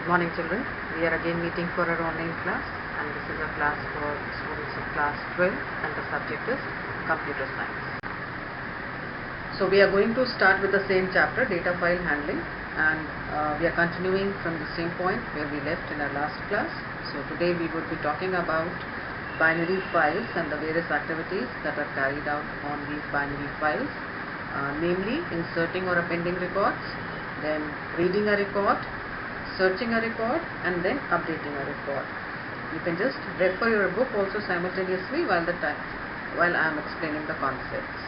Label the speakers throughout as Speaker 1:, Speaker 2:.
Speaker 1: Good morning, children. We are again meeting for our online class, and this is a class for students of class 12, and the subject is computer science. So we are going to start with the same chapter, data file handling, and we are continuing from the same point where we left in our last class. So today we would be talking about binary files and the various activities that are carried out on these binary files, namely inserting or appending records, then reading a record, searching a record, and then updating a record. You can just refer your book also simultaneously while I am explaining the concepts.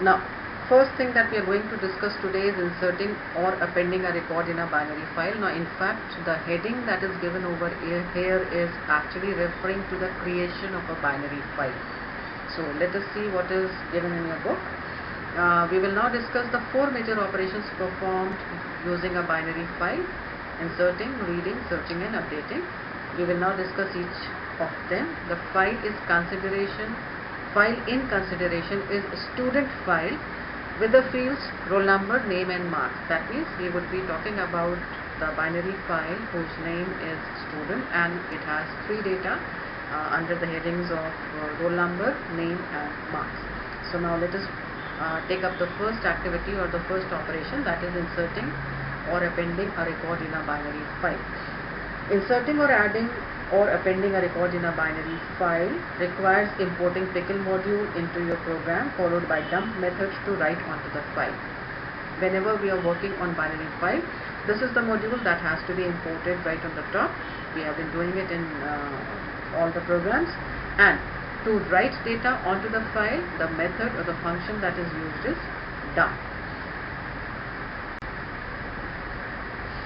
Speaker 1: Now, first thing that we are going to discuss today is inserting or appending a record in a binary file. Now, in fact, the heading that is given over here is actually referring to the creation of a binary file. So, let us see what is given in your book. We will now discuss the four major operations performed using a binary file: inserting, reading, searching, and updating. We will now discuss each of them. The file in consideration is a student file with the fields roll number, name, and marks. That means we would be talking about the binary file whose name is student, and it has three data under the headings of roll number, name, and marks. So now let us take up the first activity or the first operation, that is inserting or appending a record in a binary file. Inserting or adding or appending a record in a binary file requires importing pickle module into your program, followed by dump method to write onto the file. Whenever we are working on binary file, this is the module that has to be imported right on the top. We have been doing it in all the programs. And to write data onto the file, the method or the function that is used is dump.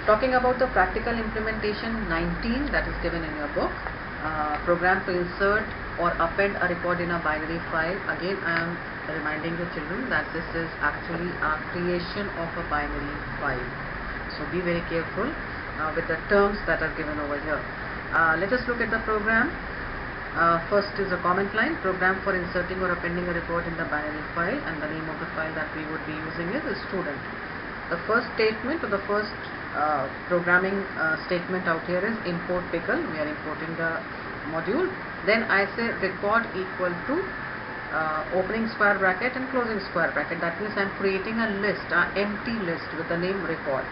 Speaker 1: Talking about the practical implementation 19 that is given in your book, program to insert or append a record in a binary file. Again, I am reminding the children that this is actually a creation of a binary file. So be very careful with the terms that are given over here. Let us look at the program. First is a comment line: program for inserting or appending a record in the binary file, and the name of the file that we would be using is student. The first statement or the first programming statement out here is import pickle. We are importing the module. Then I say record equal to opening square bracket and closing square bracket. That means I am creating a list, an empty list with the name record.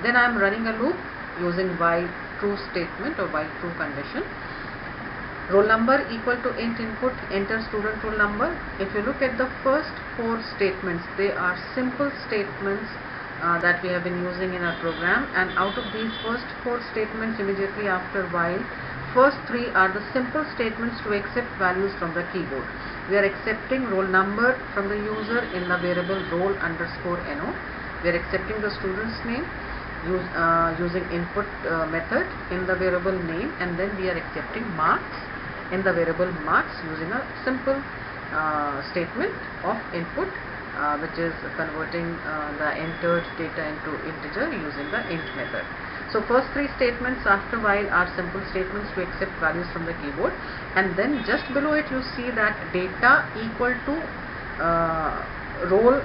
Speaker 1: Then I am running a loop using while true statement or while true condition. Roll number equal to int input, enter student roll number. If you look at the first four statements, they are simple statements that we have been using in our program, and out of these first four statements immediately after while, first three are the simple statements to accept values from the keyboard. We are accepting roll number from the user in the variable roll_no. We are accepting the student's name using input method in the variable name, and then we are accepting marks in the variable marks using a simple statement of input which is converting the entered data into integer using the int method. So first three statements after while are simple statements to accept values from the keyboard, and then just below it you see that data equal to roll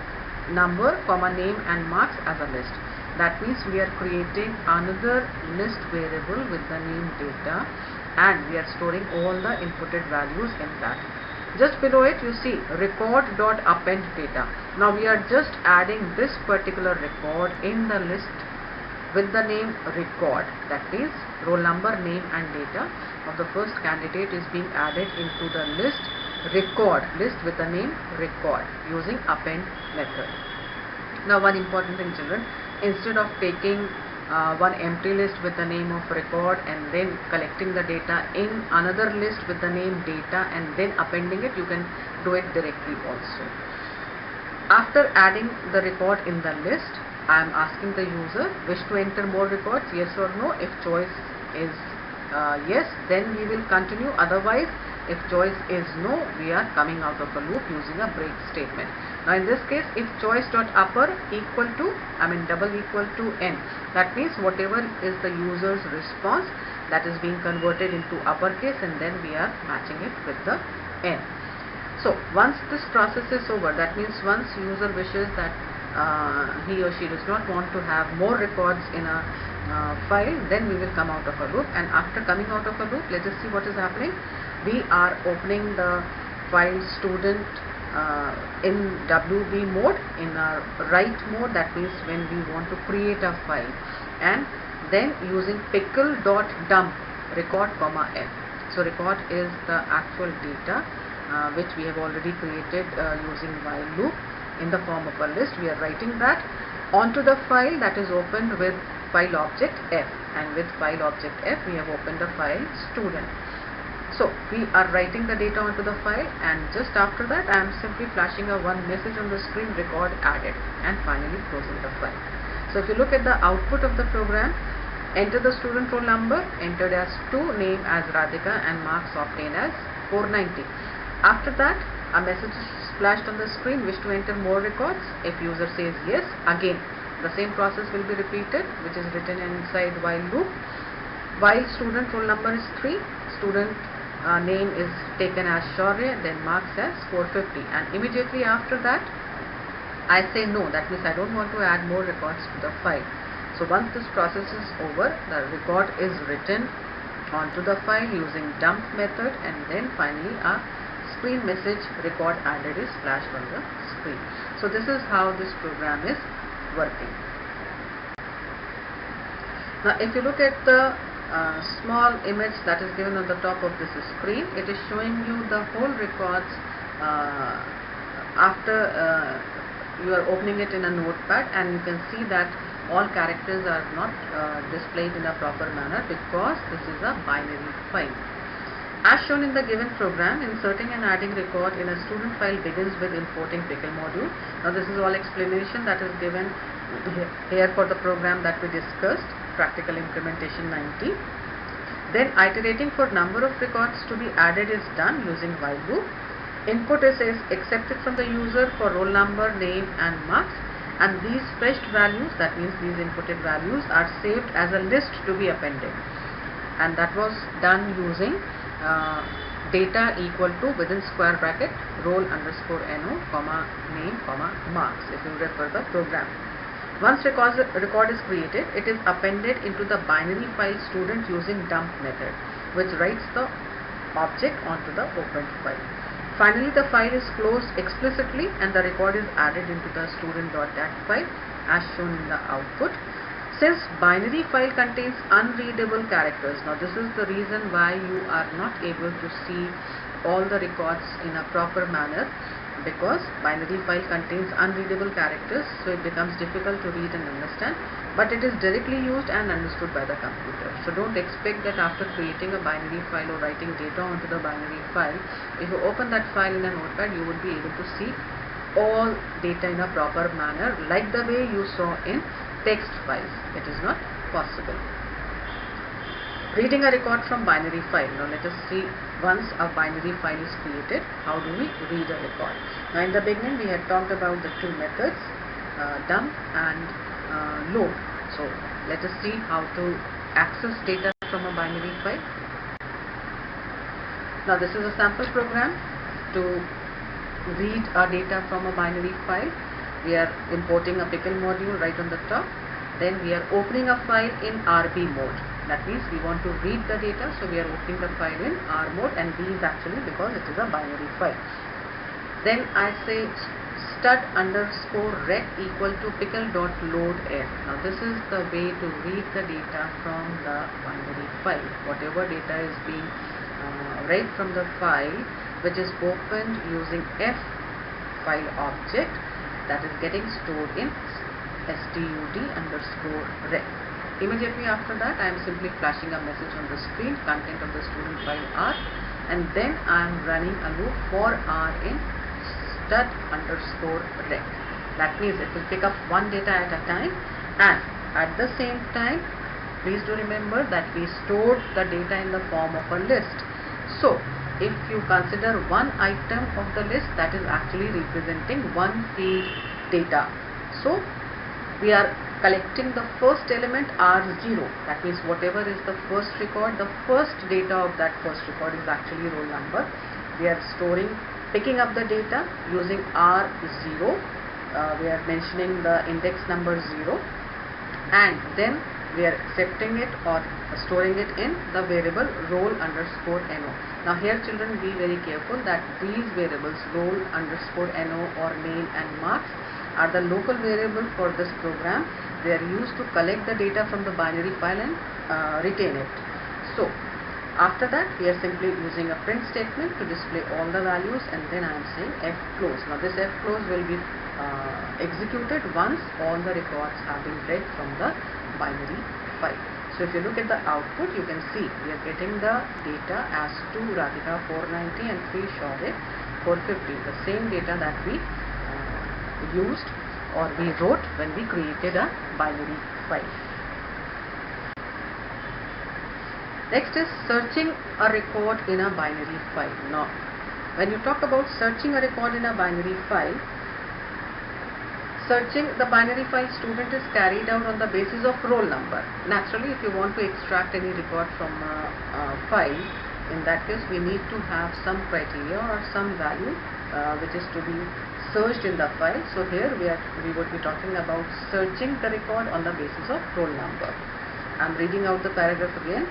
Speaker 1: number comma name and marks as a list. That means we are creating another list variable with the name data, and we are storing all the inputted values in that. Just below it you see record.append data. Now we are just adding this particular record in the list with the name record. That means roll number, name, and data of the first candidate is being added into the list record list with the name record using append method. Now one important thing, children, instead of taking one empty list with the name of record and then collecting the data in another list with the name data and then appending it, you can do it directly also. After adding the record in the list, I am asking the user, wish to enter more records, yes or no. If choice is yes, then we will continue. Otherwise, if choice is no, we are coming out of the loop using a break statement. Now in this case, if choice.upper equal to, double equal to n, that means whatever is the user's response, that is being converted into uppercase, and then we are matching it with the n. So once this process is over, that means once user wishes that he or she does not want to have more records in a file, then we will come out of a loop. And after coming out of a loop, let us see what is happening. We are opening the file student in WB mode, in our write mode, that means when we want to create a file, and then using pickle.dump record comma f. So record is the actual data which we have already created using while loop in the form of a list. We are writing that onto the file that is opened with file object f, and with file object f we have opened the file student. So we are writing the data onto the file, and just after that I am simply flashing a one message on the screen, record added, and finally closing the file. So if you look at the output of the program, enter the student roll number entered as 2, name as Radhika, and marks obtained as 490. After that a message is flashed on the screen, wish to enter more records. If user says yes, again the same process will be repeated, which is written inside while loop. While student roll number is 3, student name is taken as Shaurya, then marks as 450, and immediately after that I say no, that means I don't want to add more records to the file. So once this process is over, the record is written onto the file using dump method, and then finally a screen message, record added, is flashed on the screen. So this is how this program is working. Now if you look at the small image that is given on the top of this screen, it is showing you the whole records after you are opening it in a notepad, and you can see that all characters are not displayed in a proper manner because this is a binary file. As shown in the given program, inserting and adding record in a student file begins with importing pickle module. Now this is all explanation that is given here for the program that we discussed, practical implementation 90. Then iterating for number of records to be added is done using while loop. Input is accepted from the user for roll number, name, and marks, and these fetched values, that means these inputted values, are saved as a list to be appended, and that was done using data equal to within square bracket roll underscore no comma name comma marks, if you refer the program. Once record is created, it is appended into the binary file student using dump method, which writes the object onto the opened file. Finally, the file is closed explicitly and the record is added into the student.dat file as shown in the output. Since binary file contains unreadable characters, now this is the reason why you are not able to see all the records in a proper manner, because binary file contains unreadable characters, so it becomes difficult to read and understand, but it is directly used and understood by the computer. So don't expect that after creating a binary file or writing data onto the binary file, if you open that file in a notepad, you would be able to see all data in a proper manner like the way you saw in text files. It is not possible. Reading a record from binary file. Now let us see, once a binary file is created, how do we read a record? Now in the beginning we had talked about the two methods, dump and load. So let us see how to access data from a binary file. Now this is a sample program to read our data from a binary file. We are importing a pickle module right on the top. Then we are opening a file in RB mode. That means we want to read the data, so we are opening the file in R mode, and B is actually because it is a binary file. Then I say stud underscore rec equal to pickle.loadf. Now this is the way to read the data from the binary file. Whatever data is being read from the file, which is opened using f file object, that is getting stored in stud underscore rec. Immediately after that, I am simply flashing a message on the screen, content of the student file R, and then I am running a loop for R in stud underscore rec. That means it will pick up one data at a time, and at the same time, please do remember that we stored the data in the form of a list. So if you consider one item of the list, that is actually representing one field data. So we are collecting the first element R0, that means whatever is the first record, the first data of that first record is actually roll number. We are picking up the data using R0 we are mentioning the index number 0, and then we are accepting it or storing it in the variable roll underscore no. Now here children, be very careful that these variables roll underscore no or name and marks are the local variable for this program. They are used to collect the data from the binary file and retain it. So after that we are simply using a print statement to display all the values, and then I am saying fclose. Now this fclose will be executed once all the records have been read from the binary file. So if you look at the output, you can see we are getting the data as 2 Radhika 490 and 3 Shaurya 450, the same data that we used or we wrote when we created a binary file. Next is searching a record in a binary file. Now, when you talk about searching a record in a binary file, searching the binary file student is carried out on the basis of roll number. Naturally, if you want to extract any record from a file, in that case we need to have some criteria or some value which is to be searched in the file. So here we would be talking about searching the record on the basis of roll number. I am reading out the paragraph again.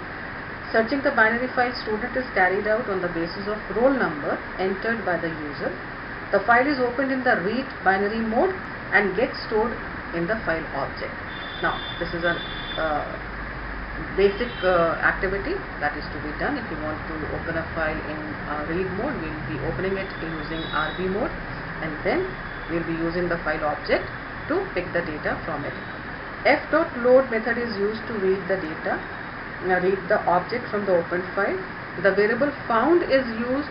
Speaker 1: Searching the binary file student is carried out on the basis of roll number entered by the user. The file is opened in the read binary mode and gets stored in the file object. Now this is a basic activity that is to be done. If you want to open a file in read mode, we will be opening it using RB mode, and then we will be using the file object to pick the data from it. F.load method is used to read the data, read the object from the open file. The variable found is used,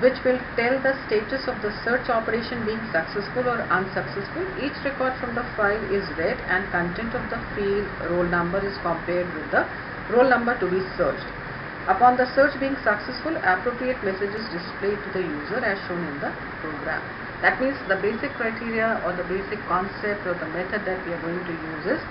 Speaker 1: which will tell the status of the search operation being successful or unsuccessful. Each record from the file is read and content of the field roll number is compared with the roll number to be searched. Upon the search being successful, appropriate message is displayed to the user as shown in the program. That means the basic criteria or the basic concept or the method that we are going to use is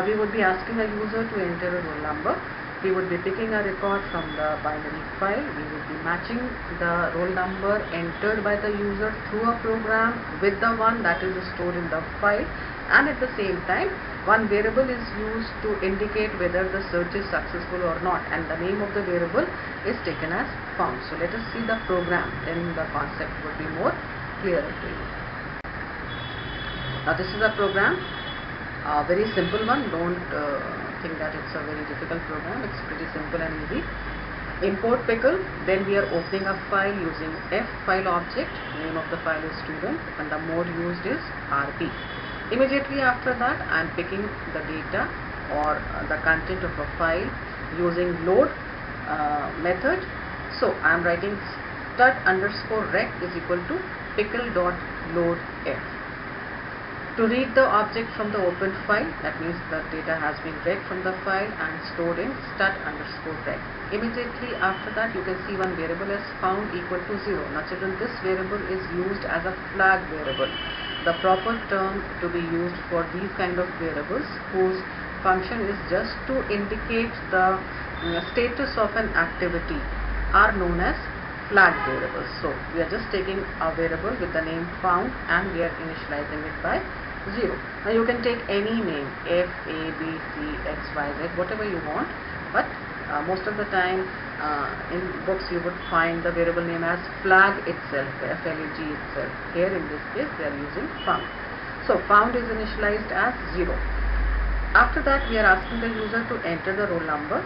Speaker 1: we would be asking a user to enter a roll number. We would be picking a record from the binary file. We would be matching the roll number entered by the user through a program with the one that is stored in the file, and at the same time one variable is used to indicate whether the search is successful or not, and the name of the variable is taken as found. So let us see the program, then the concept would be more clearer to you. Now this is a program, a very simple one. Don't think that it's a very difficult program. It's pretty simple and easy. Import pickle, then we are opening a file using F file object. Name of the file is student and the mode used is RB. Immediately after that I am picking the data or the content of a file using load method. So I am writing stud_rec is equal to pickle.loadf. To read the object from the open file, that means the data has been read from the file and stored in stud_rec. Immediately after that you can see one variable as found equal to 0. Now children, this variable is used as a flag variable. The proper term to be used for these kind of variables whose function is just to indicate the status of an activity are known as flag variables. So we are just taking a variable with the name found and we are initializing it by 0. Now you can take any name, F, A, B, C, X, Y, Z, whatever you want, but most of the time in books you would find the variable name as flag itself, FLAG itself. Here in this case we are using found. So found is initialized as 0. After that we are asking the user to enter the roll number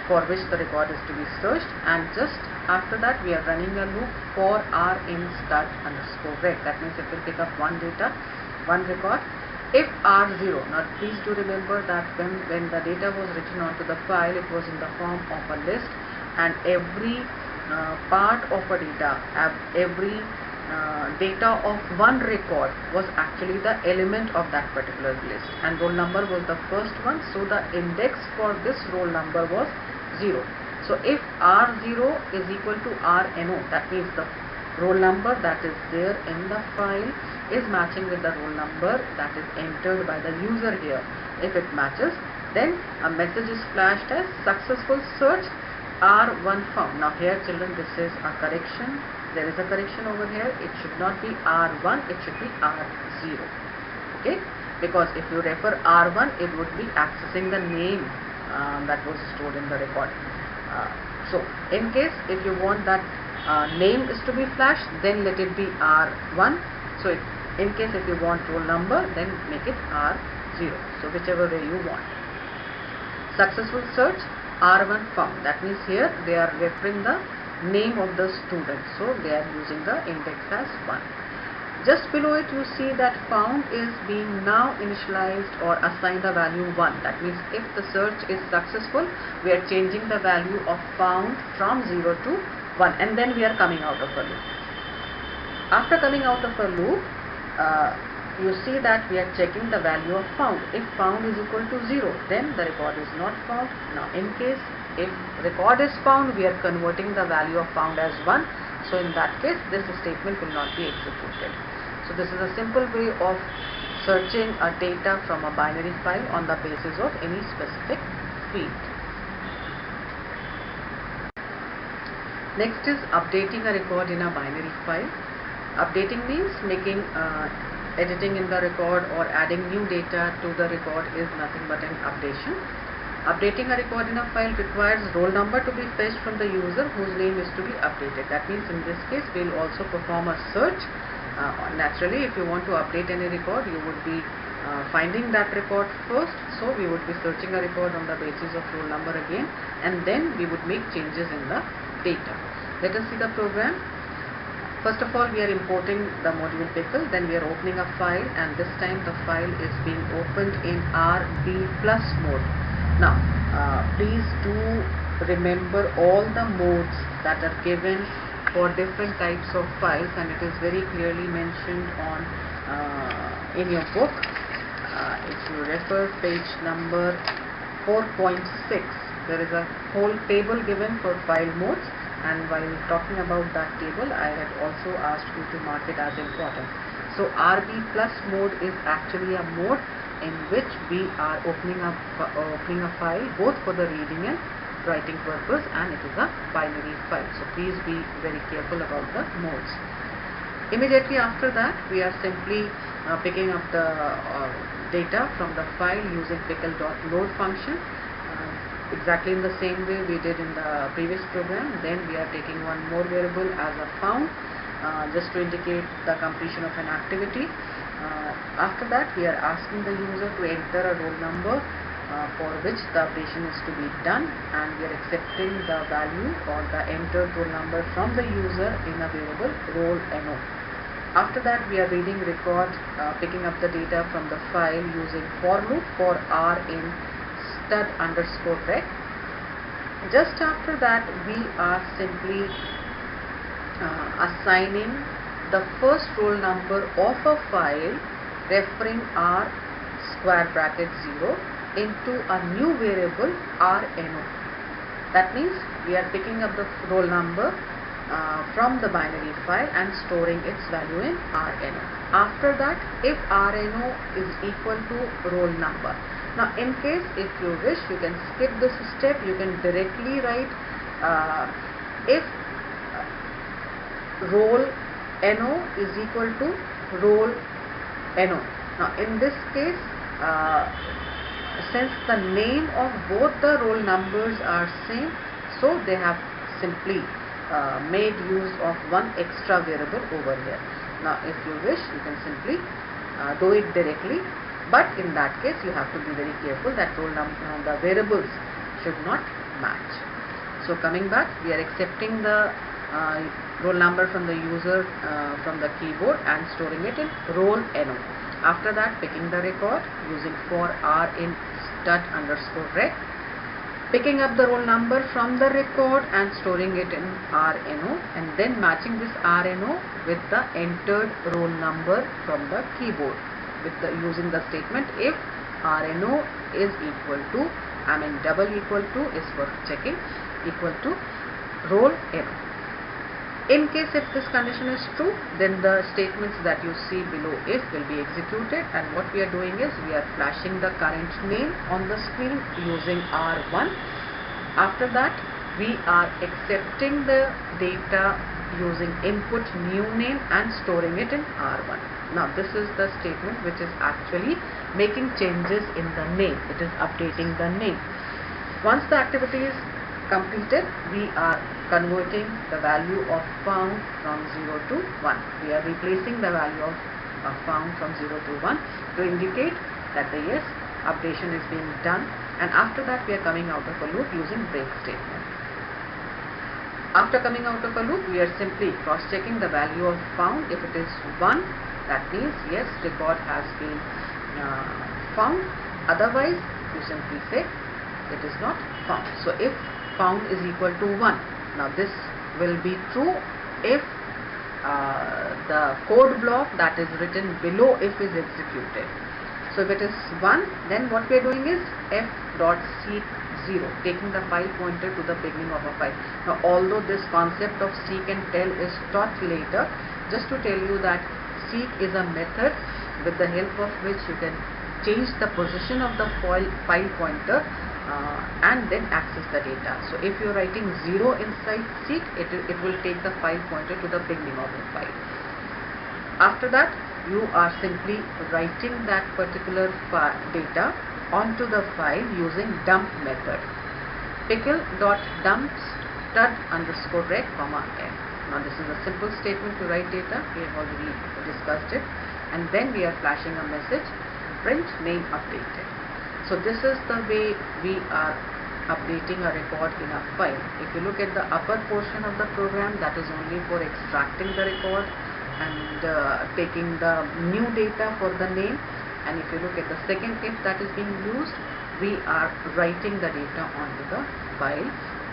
Speaker 1: for which the record is to be searched, and just after that we are running a loop for r in stud_rec. That means it will pick up one data, one record. If r0, now please do remember that when the data was written onto the file, it was in the form of a list, and every part of a data, every data of one record was actually the element of that particular list, and roll number was the first one, so the index for this roll number was 0. So if r0 is equal to rno, that means the roll number that is there in the file is matching with the roll number that is entered by the user here. If it matches, then a message is flashed as successful search R1 found. Now here children, this is a correction there is a correction over here. It should not be R1, it should be R0. Okay, because if you refer R1, it would be accessing the name that was stored in the record. So in case if you want that name is to be flashed, then let it be R1. So in case if you want roll number, then make it R0. So whichever way you want. Successful search, R1 found. That means here they are referring the name of the student. So they are using the index as 1. Just below it you see that found is being now initialized or assigned the value 1. That means if the search is successful, we are changing the value of found from 0 to 1, and then we are coming out of a loop. After coming out of a loop, you see that we are checking the value of found. If found is equal to 0, then the record is not found. Now in case if record is found, we are converting the value of found as 1. So in that case, this statement will not be executed. So this is a simple way of searching a data from a binary file on the basis of any specific field. Next is updating a record in a binary file. Updating means making editing in the record or adding new data to the record is nothing but an updation. Updating a record in a file requires roll number to be fetched from the user whose name is to be updated. That means in this case we will also perform a search. Naturally, if you want to update any record, you would be finding that record first. So we would be searching a record on the basis of roll number again, and then we would make changes in the data. Let us see the program. First of all, we are importing the module pickle, then we are opening a file, and this time the file is being opened in RB+ mode. Now please do remember all the modes that are given for different types of files, and it is very clearly mentioned on in your book. If you refer page number 4.6, there is a whole table given for file modes, and while talking about that table, I had also asked you to mark it as important. So RB+ mode is actually a mode in which we are opening a file both for the reading and writing purpose, and it is a binary file. So please be very careful about the modes. Immediately after that, we are simply picking up the data from the file using pickle.load function, exactly in the same way we did in the previous program. Then we are taking one more variable as a found, just to indicate the completion of an activity. After that, we are asking the user to enter a roll number for which the operation is to be done, and we are accepting the value or the entered roll number from the user in a variable roll no. After that, we are reading record, picking up the data from the file using for loop for r in stud_rec. Just after that, we are simply assigning the first roll number of a file referring r {0} into a new variable rno. That means we are picking up the roll number from the binary file and storing its value in rno. After that, if rno is equal to roll number. Now in case if you wish, you can skip this step. You can directly write if roll no is equal to roll no. Now in this case, since the name of both the roll numbers are same, so they have simply made use of one extra variable over here. Now if you wish, you can simply do it directly, but in that case you have to be very careful that the variables should not match. So coming back, we are accepting the roll number from the user from the keyboard and storing it in roll no. After that, picking the record using for r in stud_rec, picking up the roll number from the record and storing it in rno, and then matching this rno with the entered roll number from the keyboard using the statement if rno is equal to, double equal to is for checking, equal to roll no. In case if this condition is true, then the statements that you see below if will be executed, and what we are doing is we are flashing the current name on the screen using R1. After that, we are accepting the data using input new name and storing it in R1. Now this is the statement which is actually making changes in the name. It is updating the name. Once the activity is completed, we are converting the value of found from 0 to 1. We are replacing the value of found from 0 to 1 to indicate that the yes, updation is being done, and after that we are coming out of a loop using break statement. After coming out of a loop, we are simply cross-checking the value of found. If it is 1, that means yes, record has been found. Otherwise, you simply say it is not found. So if found is equal to 1, now this will be true if the code block that is written below if is executed. So if it is 1, then what we are doing is f.seek 0, taking the file pointer to the beginning of a file. Now although this concept of seek and tell is taught later, just to tell you that seek is a method with the help of which you can change the position of the file pointer and then access the data. So if you are writing 0 inside seek, it will take the file pointer to the beginning of the file. After that, you are simply writing that particular data onto the file using dump method. pickle.dump stud_rec, n. Now this is a simple statement to write data. We have already discussed it. And then we are flashing a message, print name updated. So this is the way we are updating a record in a file. If you look at the upper portion of the program, that is only for extracting the record and taking the new data for the name. And if you look at the second if that is being used, we are writing the data onto the file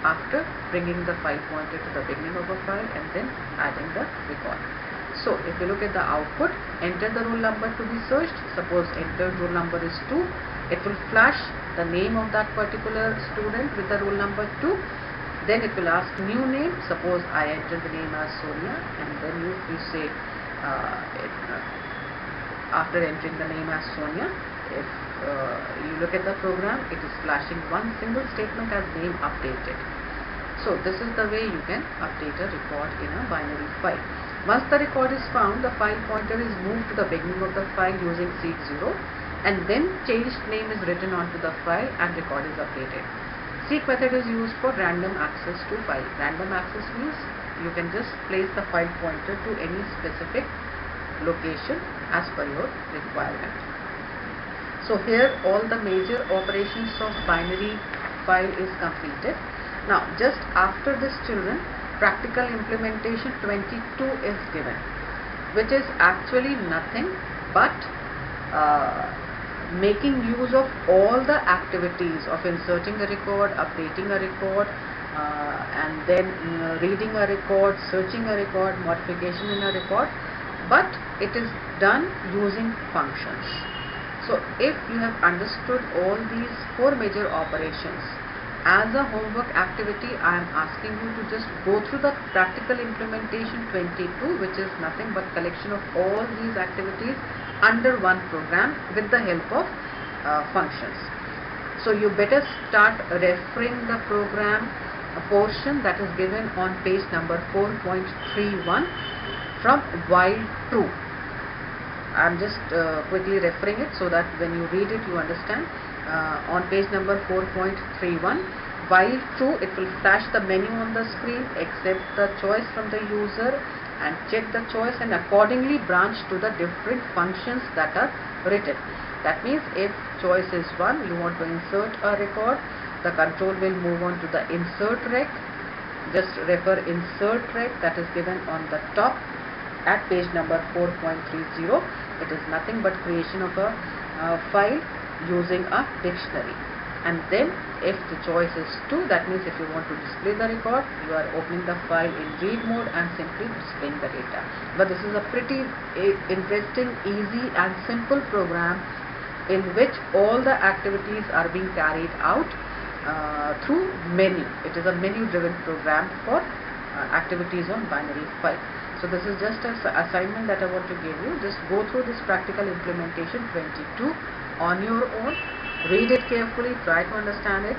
Speaker 1: after bringing the file pointer to the beginning of a file and then adding the record. So if you look at the output, enter the roll number to be searched. Suppose entered roll number is 2, it will flash the name of that particular student with the roll number 2. Then it will ask new name. Suppose I enter the name as Sonia, and then you say after entering the name as Sonia, if you look at the program, it is flashing one single statement as name updated. So this is the way you can update a record in a binary file. Once the record is found, the file pointer is moved to the beginning of the file using seek 0, and then changed name is written onto the file and record is updated. Seek method is used for random access to file. Random access means you can just place the file pointer to any specific location as per your requirement. So here all the major operations of binary file is completed. Now just after this, children, practical implementation 22 is given, which is actually nothing but making use of all the activities of inserting a record, updating a record, and then reading a record, searching a record, modification in a record, but it is done using functions. So if you have understood all these 4 major operations, as a homework activity, I am asking you to just go through the practical implementation 22, which is nothing but collection of all these activities under one program with the help of functions. So you better start referring the program portion that is given on page number 4.31 from while true. I am just quickly referring it so that when you read it you understand. On page number 4.31, while true, it will flash the menu on the screen, accept the choice from the user and check the choice and accordingly branch to the different functions that are written. That means if choice is 1, you want to insert a record, the control will move on to the insert rec. Just refer insert rec that is given on the top at page number 4.30. It is nothing but creation of a file using a dictionary. And then if the choice is 2, that means if you want to display the record, you are opening the file in read mode and simply displaying the data. But this is a pretty interesting, easy and simple program in which all the activities are being carried out through menu. It is a menu driven program for activities on binary file. So this is just an assignment that I want to give you. Just go through this practical implementation 22 on your own, read it carefully, try to understand it,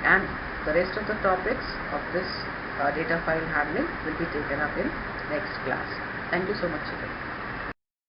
Speaker 1: and The rest of the topics of this data file handling will be taken up in next class. Thank you so much, children.